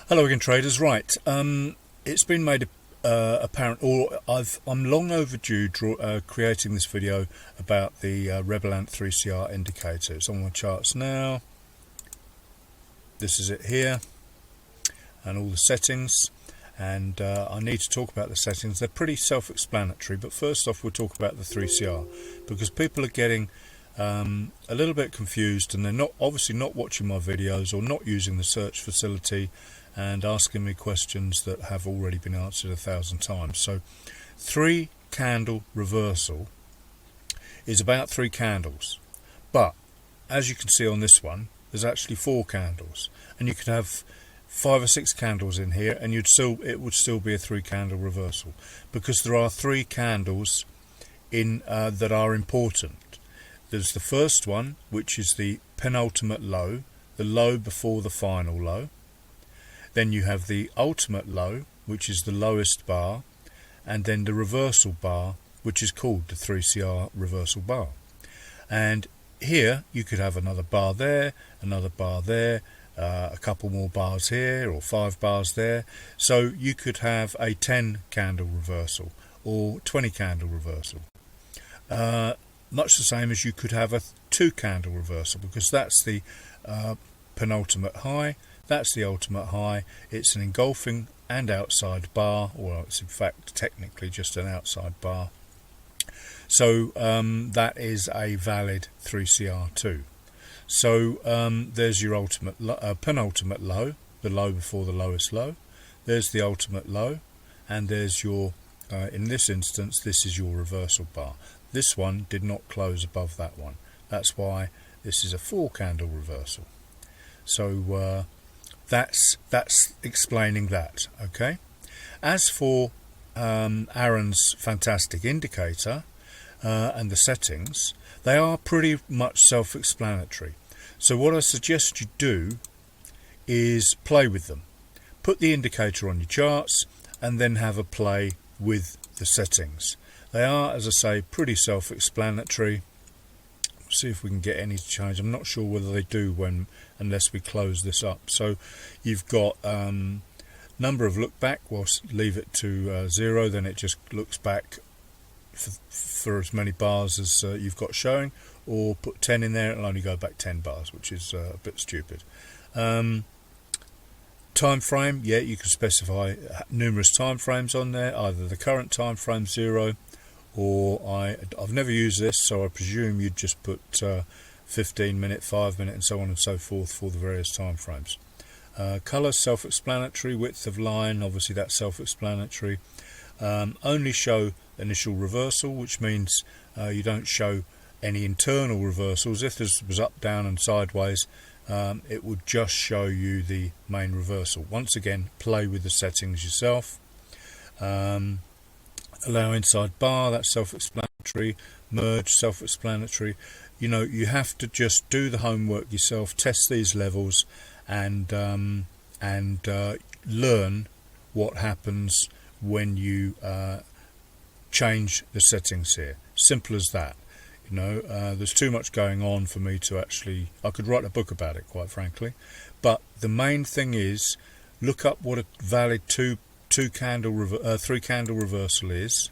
Hello again, traders. Right, it's been made apparent, or I'm long overdue creating this video about the RebelAnt3cr indicator. It's on my charts now. This is it here, and all the settings. And I need to talk about the settings. They're pretty self-explanatory, but first off, we'll talk about the 3CR because people are getting a little bit confused, and they're obviously not watching my videos or not using the search facility and asking me questions that have already been answered 1,000 times. So 3 candle reversal is about 3 candles, but as you can see on this one, there's actually 4 candles, and you could have 5 or 6 candles in here and it would still be a 3 candle reversal, because there are 3 candles in that are important. There's the first one, which is the penultimate low, the low before the final low. Then you have the ultimate low, which is the lowest bar, and then the reversal bar, which is called the 3CR reversal bar. And here you could have another bar there, another bar there, a couple more bars here, or 5 bars there. So you could have a 10 candle reversal or 20 candle reversal. Much the same as you could have a 2 candle reversal, because that's the penultimate high, that's the ultimate high. It's an engulfing and outside bar, or it's in fact technically just an outside bar. So that is a valid 3CR2. So there's your ultimate penultimate low, the low before the lowest low. There's the ultimate low, and there's your in this instance, this is your reversal bar. This one did not close above that one. That's why this is a 4 candle reversal. So that's explaining that. Okay. As for Aarons fantastic indicator and the settings, they are pretty much self-explanatory. So what I suggest you do is play with them. Put the indicator on your charts and then have a play with the settings. They are, as I say, pretty self-explanatory. See if we can get any change. I'm not sure whether they do unless we close this up. So you've got number of look back. We'll leave it to 0, then it just looks back for as many bars as you've got showing, or put 10 in there, it'll only go back 10 bars, which is a bit stupid. Time frame, yeah, you can specify numerous time frames on there, either the current time frame 0, or I've never used this, so I presume you'd just put 15 minute, 5 minute, and so on and so forth for the various time frames. Colour, self-explanatory. Width of line, obviously that's self-explanatory. Only show initial reversal, which means you don't show any internal reversals. If this was up, down and sideways, it would just show you the main reversal. Once again, play with the settings yourself. Allow inside bar, that's self-explanatory. Merge, self-explanatory. You know, you have to just do the homework yourself, test these levels, and learn what happens when you change the settings here. Simple as that. You know, there's too much going on for me to actually, I could write a book about it, quite frankly. But the main thing is, look up what a valid 3 candle reversal is.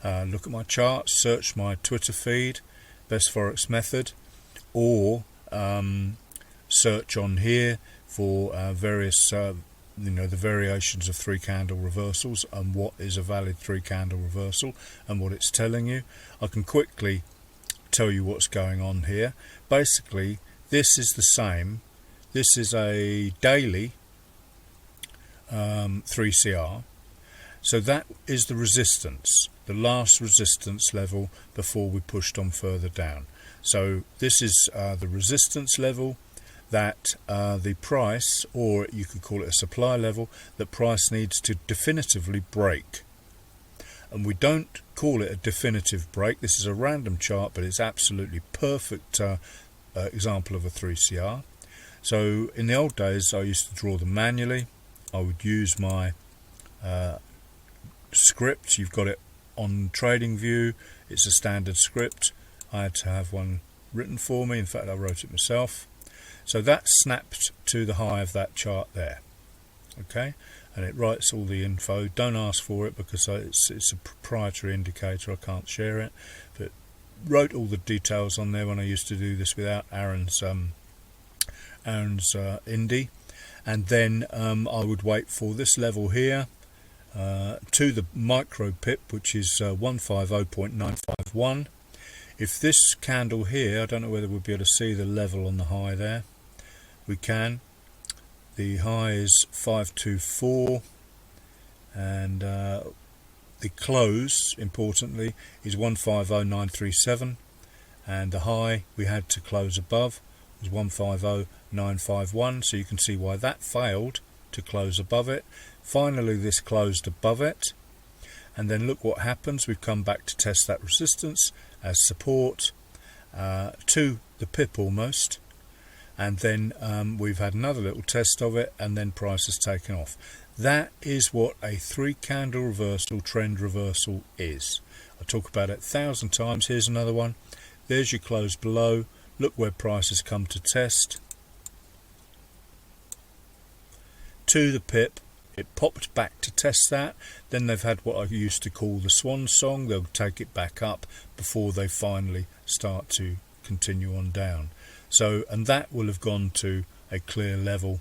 Look at my charts, search my Twitter feed, Best Forex Method, or search on here for various the variations of 3 candle reversals and what is a valid 3 candle reversal and what it's telling you. I can quickly tell you what's going on here. Basically, this is the same. This is a daily 3CR. So that is the resistance, the last resistance level before we pushed on further down. So this is the resistance level that the price, or you could call it a supply level, that price needs to definitively break. And we don't call it a definitive break. This is a random chart, but it's absolutely perfect example of a 3CR. So in the old days, I used to draw them manually. I would use my script. You've got it on TradingView. It's a standard script. I had to have one written for me. In fact, I wrote it myself. So that snapped to the high of that chart there. okay, and it writes all the info. Don't ask for it because it's a proprietary indicator, I can't share it, but wrote all the details on there when I used to do this without Aarons Indy. And then I would wait for this level here to the micro pip, which is 150.951. If this candle here, I don't know whether we'll be able to see the level on the high there. We can. The high is 524, and the close, importantly, is 150937, and the high we had to close above was 150951. So you can see why that failed to close above it. Finally, this closed above it, and then look what happens. We've come back to test that resistance as support to the pip almost, and then we've had another little test of it, and then price has taken off. That is what a 3 candle reversal, trend reversal is. I talk about it 1,000 times. Here's another one. There's your close below. Look where price has come to test to the pip. It popped back to test that. Then they've had what I used to call the swan song. They'll take it back up before they finally start to continue on down. So, and that will have gone to a clear level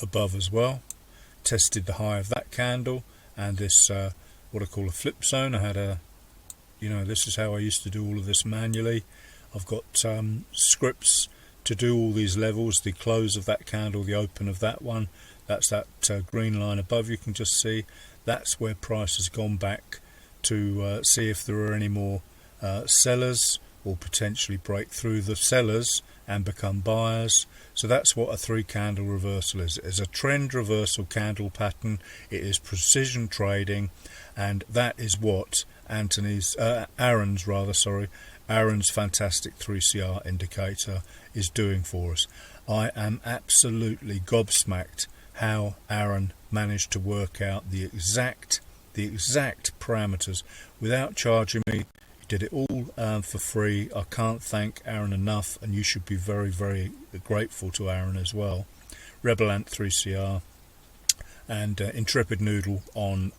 above as well. Tested the high of that candle, and this what I call a flip zone. I had a, this is how I used to do all of this manually. I've got scripts to do all these levels, the close of that candle, the open of that one. That's that green line above, you can just see. That's where price has gone back to see if there are any more sellers, or potentially break through the sellers and become buyers. So that's what a 3 candle reversal is. It's a trend reversal candle pattern. It is precision trading, and that is what Aaron's fantastic 3CR indicator is doing for us. I am absolutely gobsmacked how Aaron managed to work out the exact parameters without charging me. He did it all for free. I can't thank Aaron enough, and you should be very, very grateful to Aaron as well. RebelAnt3cr and Intrepid Noodle on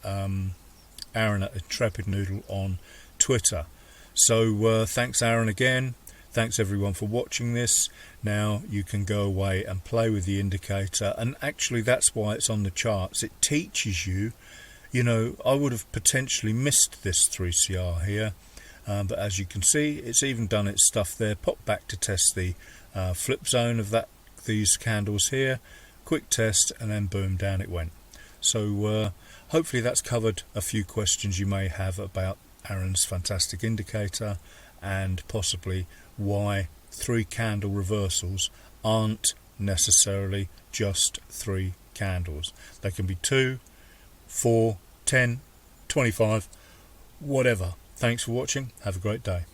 Aaron at Intrepid Noodle on Twitter. So thanks Aaron again. Thanks everyone for watching this. Now you can go away and play with the indicator, and actually that's why it's on the charts. It teaches you, I would have potentially missed this 3CR here, but as you can see, it's even done its stuff there. Pop back to test the flip zone of these candles here. Quick test, and then boom, down it went. So hopefully that's covered a few questions you may have about Aaron's fantastic indicator, and possibly why 3 candle reversals aren't necessarily just 3 candles. They can be 2, 4, 10, 25, whatever. Thanks for watching. Have a great day.